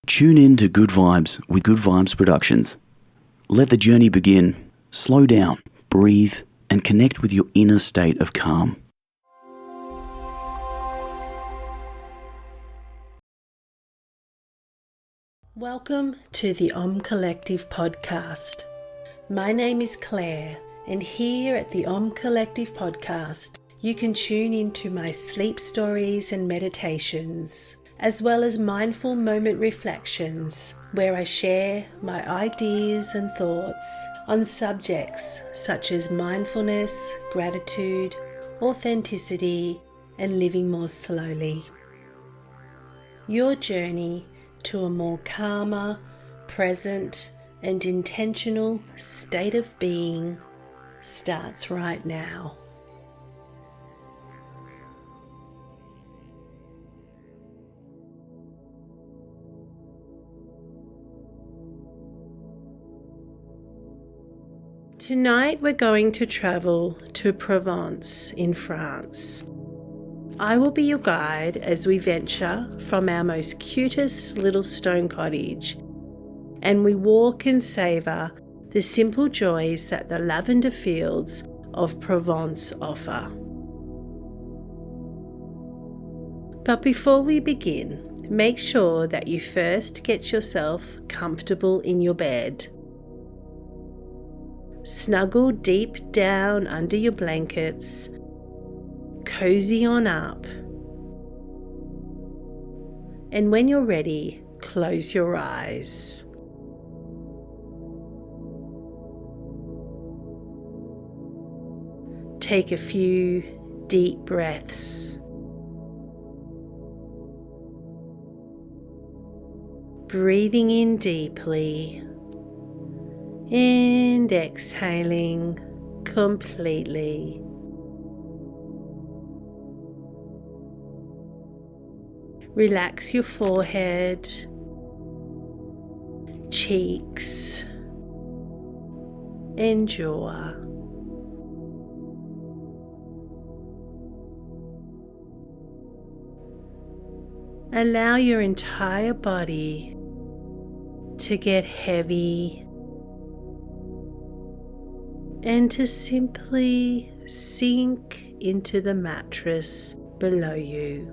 Tune in to Good Vibes with Good Vibes Productions. Let the journey begin. Slow down, breathe, and connect with your inner state of calm. Welcome to the Collective podcast. My name is Claire, and here at the Collective podcast, you can tune into my sleep stories and meditations, as well as mindful moment reflections, where I share my ideas and thoughts on subjects such as mindfulness, gratitude, authenticity, and living more slowly. Your journey to a more calmer, present, and intentional state of being starts right now. Tonight we're going to travel to Provence in France. I will be your guide as we venture from our most cutest little stone cottage, and we walk and savour the simple joys that the lavender fields of Provence offer. But before we begin, make sure that you first get yourself comfortable in your bed. Snuggle deep down under your blankets, cozy on up, and when you're ready, close your eyes. Take a few deep breaths. Breathing in deeply and exhaling completely. Relax your forehead, cheeks, and jaw. Allow your entire body to get heavy and to simply sink into the mattress below you.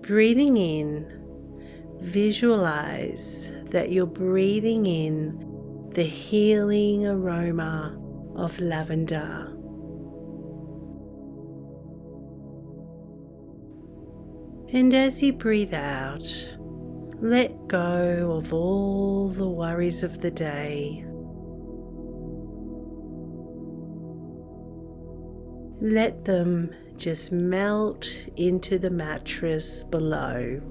Breathing in, visualize that you're breathing in the healing aroma of lavender. And as you breathe out, let go of all the worries of the day. Let them just melt into the mattress below.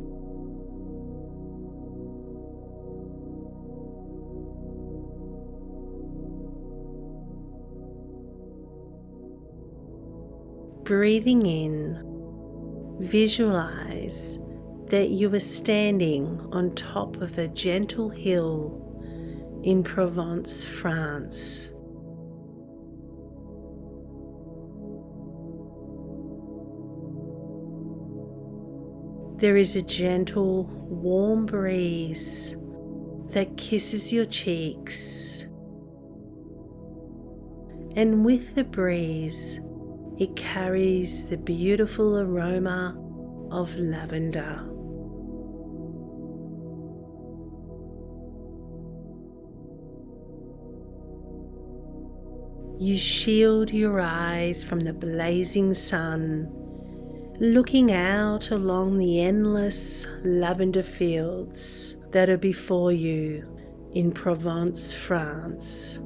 Breathing in, visualize that you are standing on top of a gentle hill in Provence, France. There is a gentle, warm breeze that kisses your cheeks, and with the breeze, it carries the beautiful aroma of lavender. You shield your eyes from the blazing sun, looking out along the endless lavender fields that are before you in Provence, France.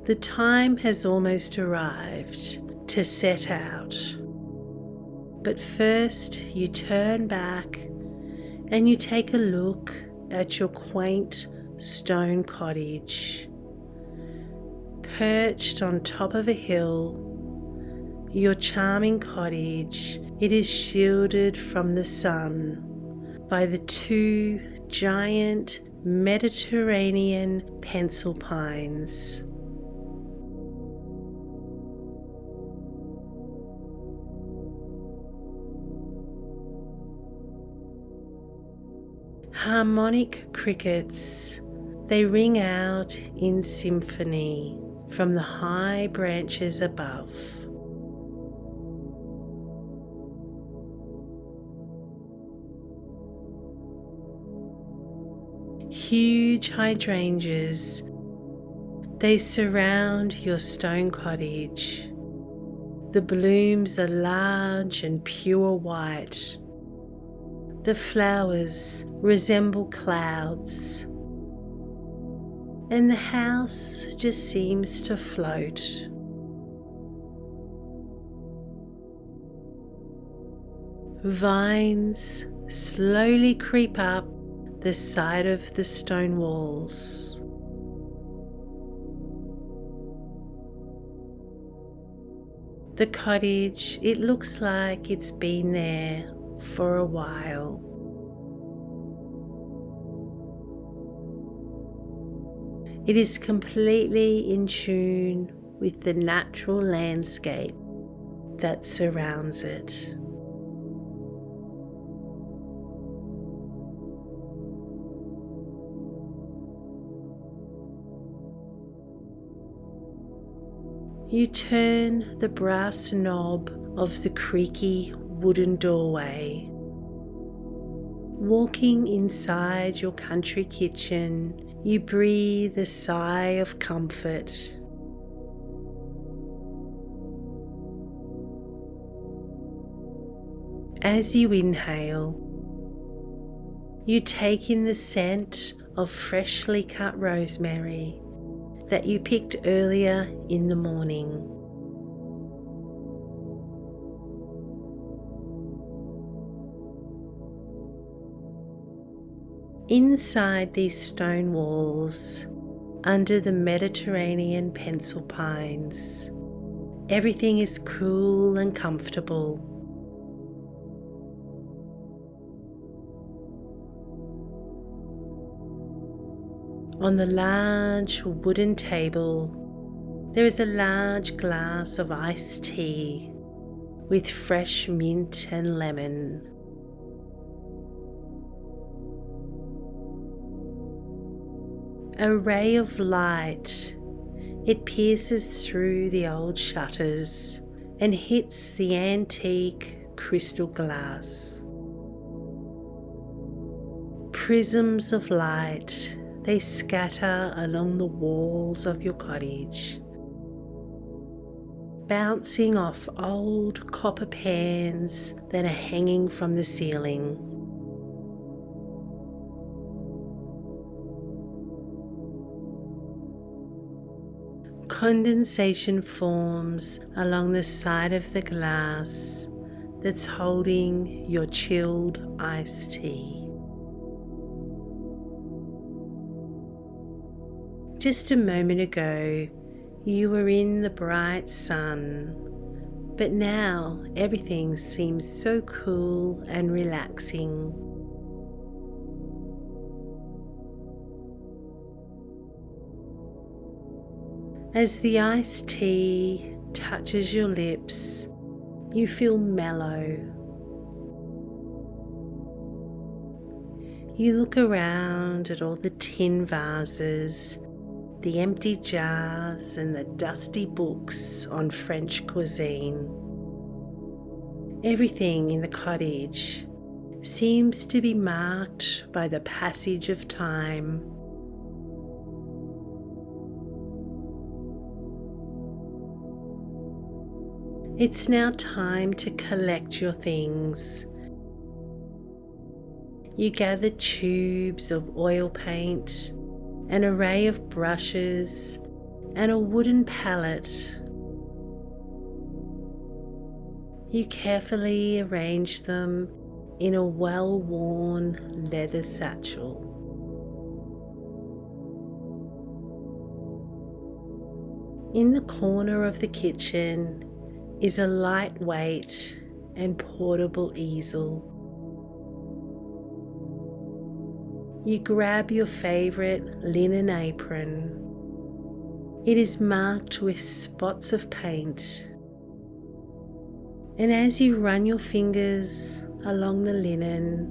The time has almost arrived to set out, but first you turn back and you take a look at your quaint stone cottage. Perched on top of a hill, your charming cottage It is shielded from the sun by the two giant Mediterranean pencil pines. Harmonic crickets, they ring out in symphony from the high branches above. Huge hydrangeas, they surround your stone cottage. The blooms are large and pure white. The flowers resemble clouds, and the house just seems to float. Vines slowly creep up the side of the stone walls. The cottage, it looks like it's been there for a while. It is completely in tune with the natural landscape that surrounds it. You turn the brass knob of the creaky wooden doorway. Walking inside your country kitchen, you breathe a sigh of comfort. As you inhale, you take in the scent of freshly cut rosemary that you picked earlier in the morning. Inside these stone walls, under the Mediterranean pencil pines, everything is cool and comfortable. On the large wooden table, there is a large glass of iced tea with fresh mint and lemon. A ray of light, it pierces through the old shutters and hits the antique crystal glass. Prisms of light, they scatter along the walls of your cottage, bouncing off old copper pans that are hanging from the ceiling. Condensation forms along the side of the glass that's holding your chilled iced tea. Just a moment ago, you were in the bright sun, but now everything seems so cool and relaxing. As the iced tea touches your lips, you feel mellow. You look around at all the tin vases, the empty jars and the dusty books on French cuisine. Everything in the cottage seems to be marked by the passage of time. It's now time to collect your things. You gather tubes of oil paint, an array of brushes, and a wooden palette. You carefully arrange them in a well-worn leather satchel. In the corner of the kitchen is a lightweight and portable easel. You grab your favourite linen apron. It is marked with spots of paint. And as you run your fingers along the linen,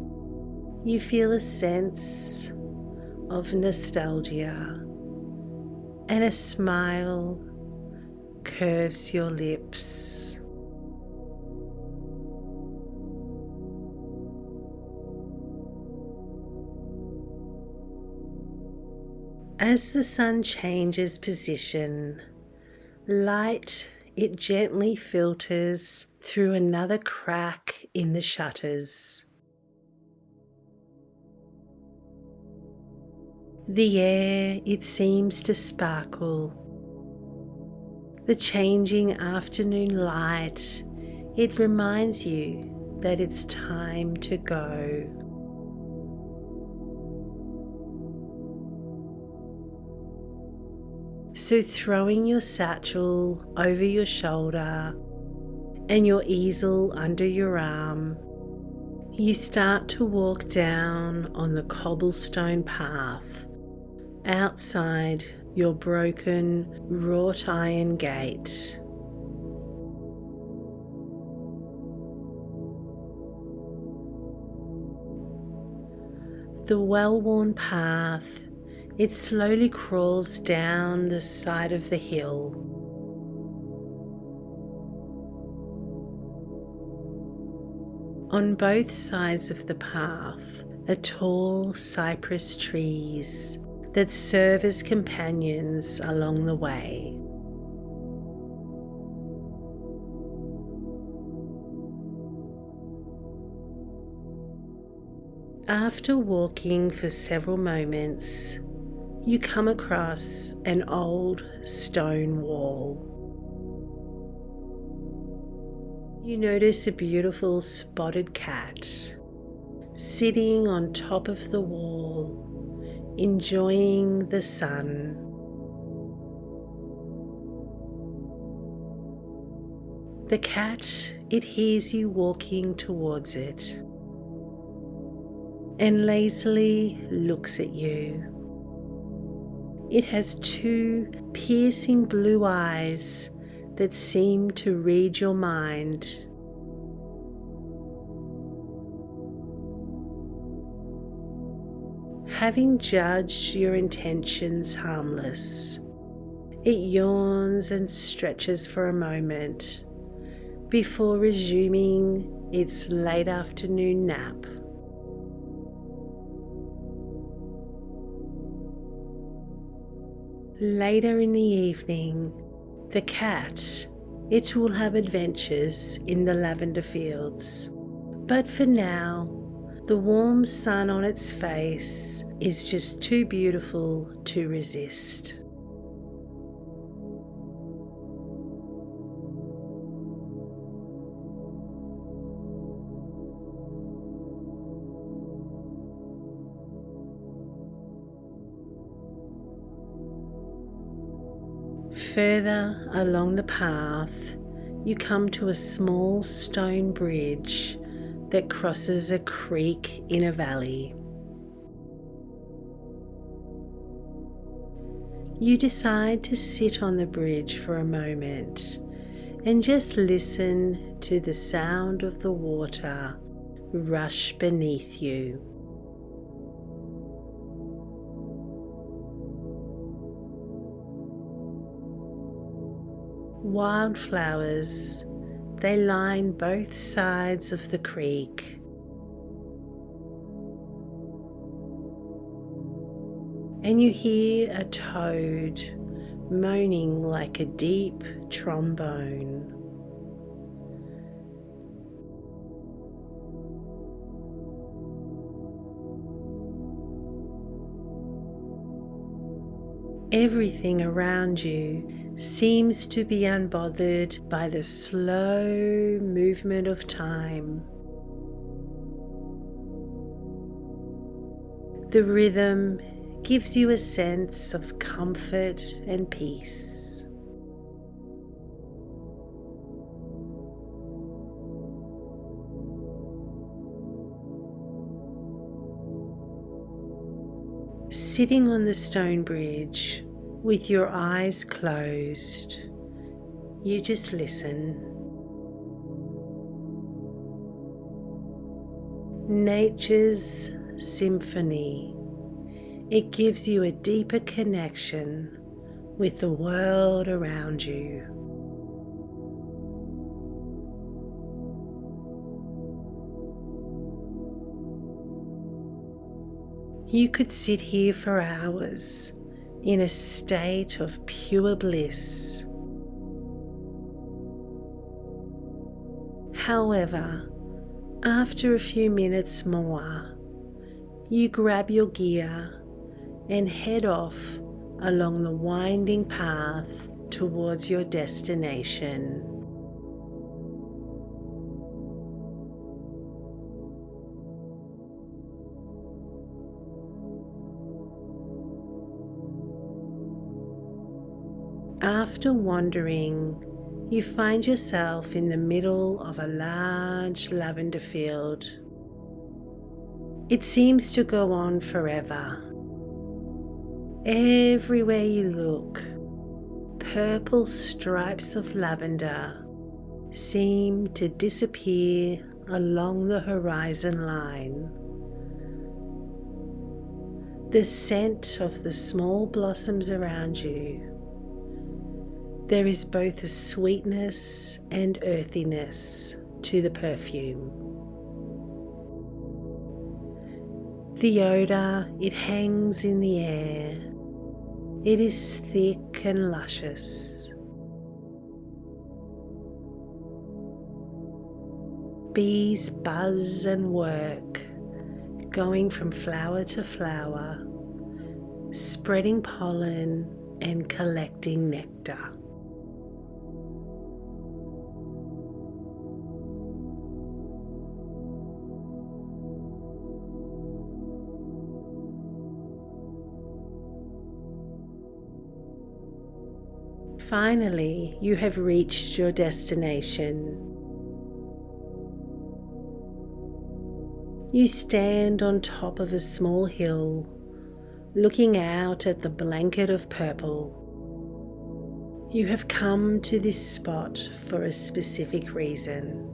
you feel a sense of nostalgia, and a smile curves your lips. As the sun changes position, light, it gently filters through another crack in the shutters. The air, it seems to sparkle. The changing afternoon light, it reminds you that it's time to go. So throwing your satchel over your shoulder and your easel under your arm, you start to walk down on the cobblestone path outside your broken wrought iron gate. The well-worn path, it slowly crawls down the side of the hill. On both sides of the path are tall cypress trees that serve as companions along the way. After walking for several moments, you come across an old stone wall. You notice a beautiful spotted cat sitting on top of the wall, enjoying the sun. The cat, it hears you walking towards it and lazily looks at you. It has two piercing blue eyes that seem to read your mind. Having judged your intentions harmless, it yawns and stretches for a moment before resuming its late afternoon nap. Later in the evening, the cat, it will have adventures in the lavender fields. But for now, the warm sun on its face is just too beautiful to resist. Further along the path, you come to a small stone bridge that crosses a creek in a valley. You decide to sit on the bridge for a moment and just listen to the sound of the water rush beneath you. Wildflowers, they line both sides of the creek. And you hear a toad moaning like a deep trombone. Everything around you seems to be unbothered by the slow movement of time. The rhythm gives you a sense of comfort and peace. Sitting on the stone bridge with your eyes closed, you just listen. Nature's symphony. It gives you a deeper connection with the world around you. You could sit here for hours in a state of pure bliss. However, after a few minutes more, you grab your gear and head off along the winding path towards your destination. After wandering, you find yourself in the middle of a large lavender field. It seems to go on forever. Everywhere you look, purple stripes of lavender seem to disappear along the horizon line. The scent of the small blossoms around you. There is both a sweetness and earthiness to the perfume. The odour, it hangs in the air. It is thick and luscious. Bees buzz and work, going from flower to flower, spreading pollen and collecting nectar. Finally, you have reached your destination. You stand on top of a small hill, looking out at the blanket of purple. You have come to this spot for a specific reason.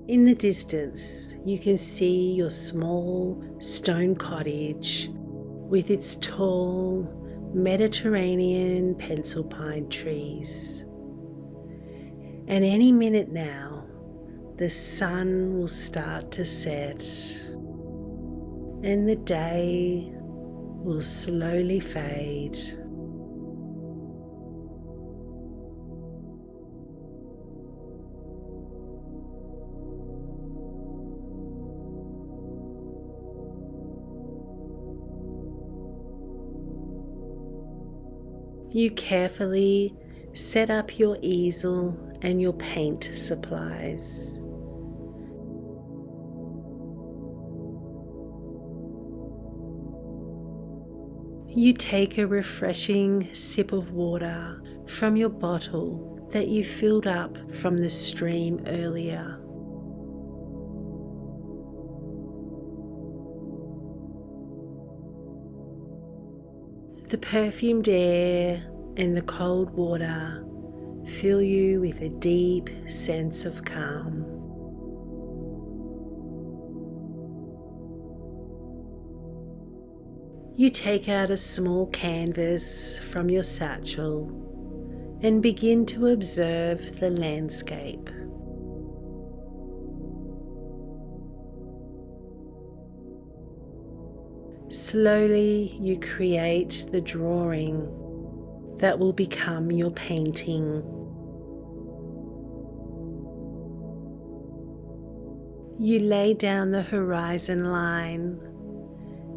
In the distance, you can see your small stone cottage with its tall Mediterranean pencil pine trees. And any minute now, the sun will start to set and the day will slowly fade. You carefully set up your easel and your paint supplies. You take a refreshing sip of water from your bottle that you filled up from the stream earlier. The perfumed air and the cold water fill you with a deep sense of calm. You take out a small canvas from your satchel and begin to observe the landscape. Slowly you create the drawing that will become your painting. You lay down the horizon line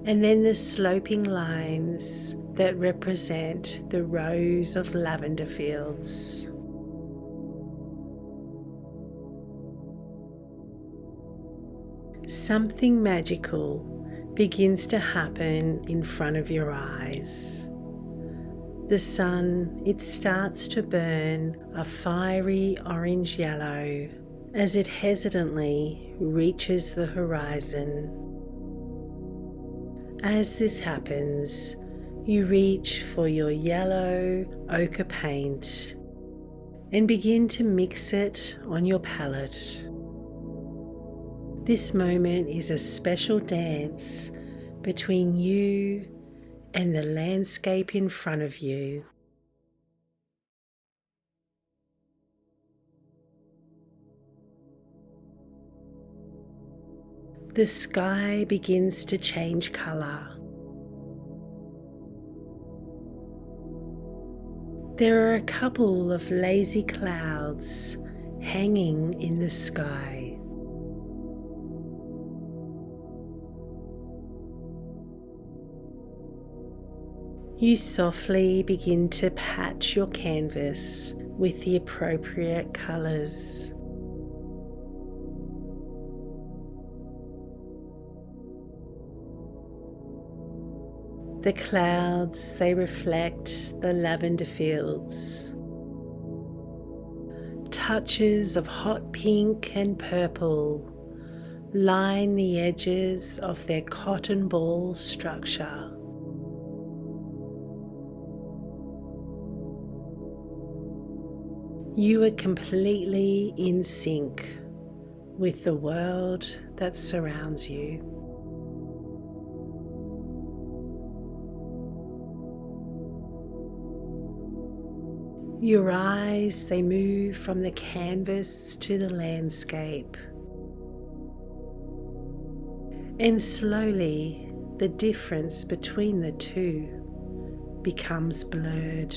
and then the sloping lines that represent the rows of lavender fields. Something magical begins to happen in front of your eyes. The sun, it starts to burn a fiery orange-yellow as it hesitantly reaches the horizon. As this happens, you reach for your yellow ochre paint and begin to mix it on your palette. This moment is a special dance between you and the landscape in front of you. The sky begins to change colour. There are a couple of lazy clouds hanging in the sky. You softly begin to patch your canvas with the appropriate colours. The clouds, they reflect the lavender fields. Touches of hot pink and purple line the edges of their cotton ball structure. You are completely in sync with the world that surrounds you. Your eyes, they move from the canvas to the landscape. And slowly, the difference between the two becomes blurred.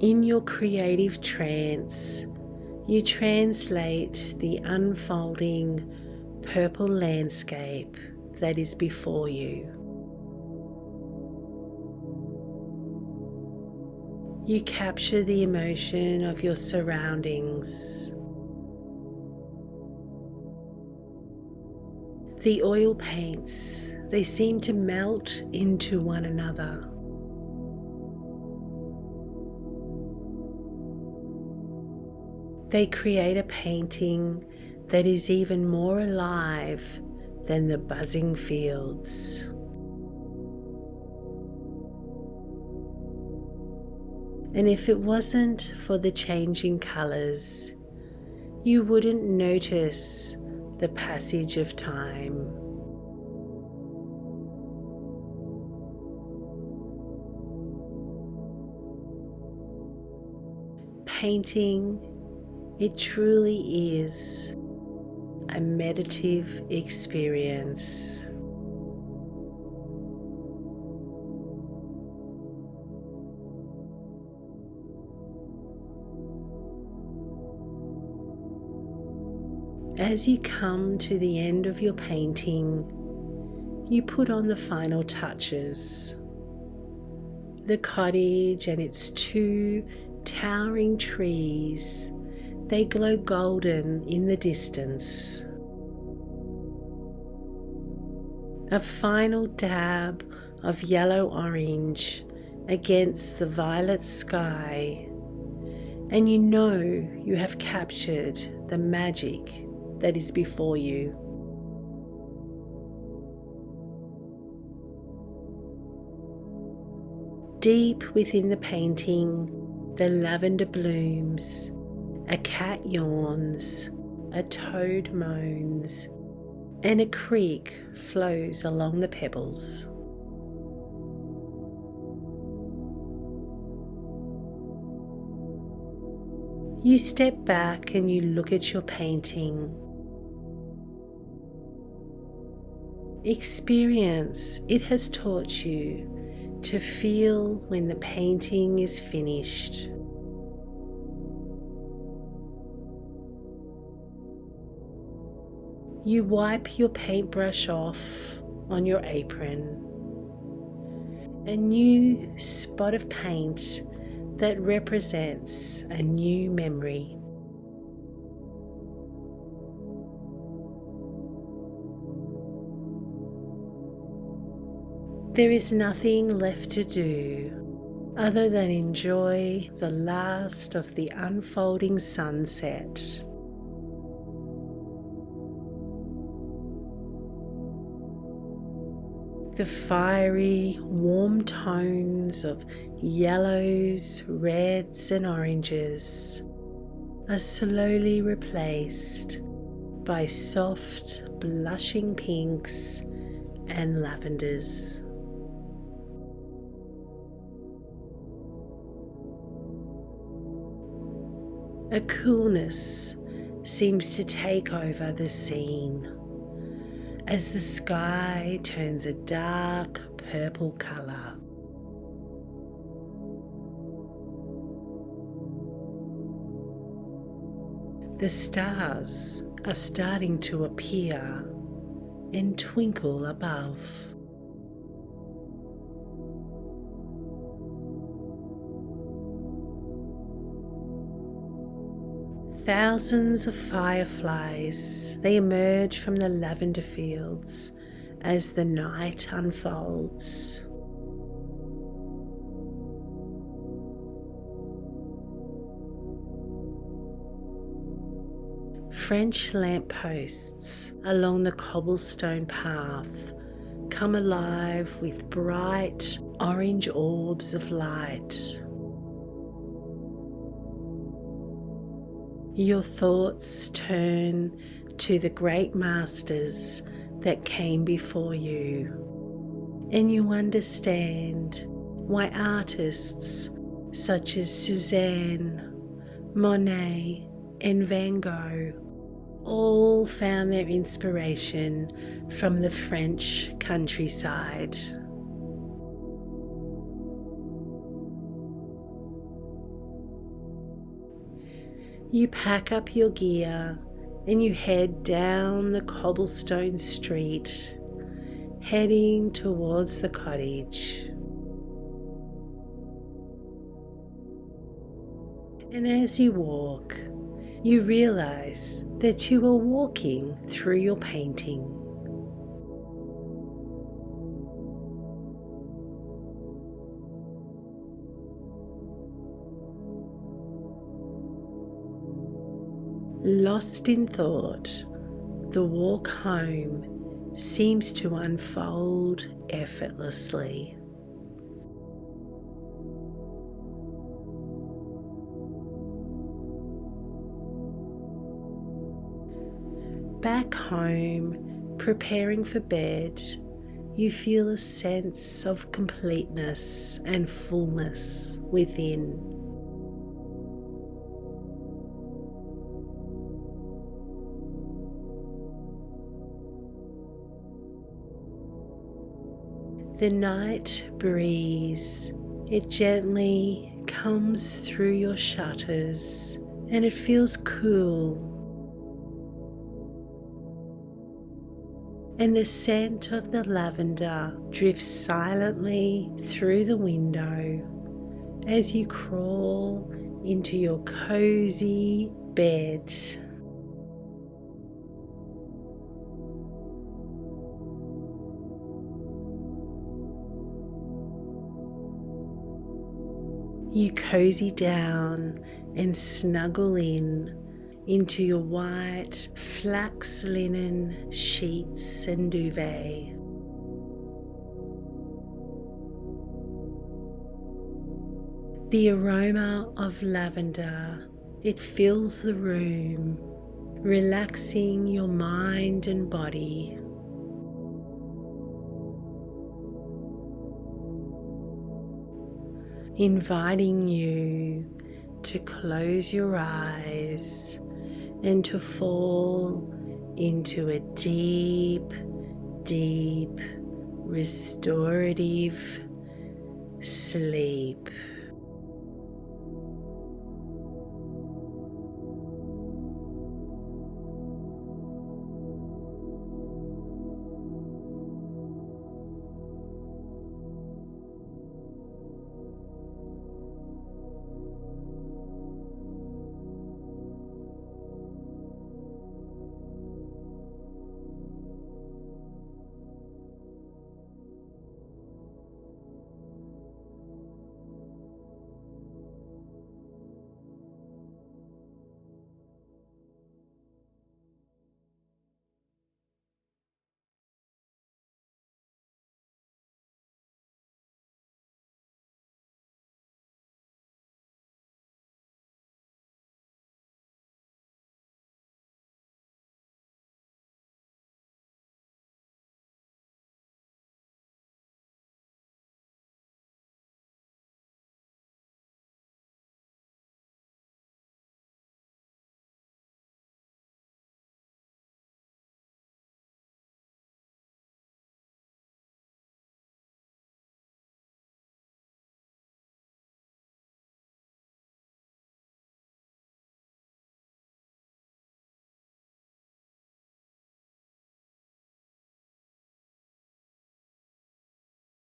In your creative trance, you translate the unfolding purple landscape that is before you. You capture the emotion of your surroundings. The oil paints, they seem to melt into one another. They create a painting that is even more alive than the buzzing fields. And if it wasn't for the changing colours, you wouldn't notice the passage of time. Painting, it truly is a meditative experience. As you come to the end of your painting, you put on the final touches. The cottage and its 2 towering trees, they glow golden in the distance. A final dab of yellow-orange against the violet sky, and you know you have captured the magic that is before you. Deep within the painting, the lavender blooms, a cat yawns, a toad moans, and a creek flows along the pebbles. You step back and you look at your painting. Experience it has taught you to feel when the painting is finished. You wipe your paintbrush off on your apron. A new spot of paint that represents a new memory. There is nothing left to do other than enjoy the last of the unfolding sunset. The fiery, warm tones of yellows, reds and oranges are slowly replaced by soft, blushing pinks and lavenders. A coolness seems to take over the scene as the sky turns a dark purple colour. The stars are starting to appear and twinkle above. Thousands of fireflies, they emerge from the lavender fields as the night unfolds. French lampposts along the cobblestone path come alive with bright orange orbs of light. Your thoughts turn to the great masters that came before you, and you understand why artists such as Cézanne, Monet, and Van Gogh all found their inspiration from the French countryside. You pack up your gear and you head down the cobblestone street, heading towards the cottage. And as you walk, you realize that you are walking through your painting. Lost in thought, the walk home seems to unfold effortlessly. Back home, preparing for bed, you feel a sense of completeness and fullness within. The night breeze, it gently comes through your shutters and it feels cool. And the scent of the lavender drifts silently through the window as you crawl into your cozy bed. You cozy down and snuggle into your white flax linen sheets and duvet. The aroma of lavender, it fills the room, relaxing your mind and body. Inviting you to close your eyes and to fall into a deep, deep, restorative sleep.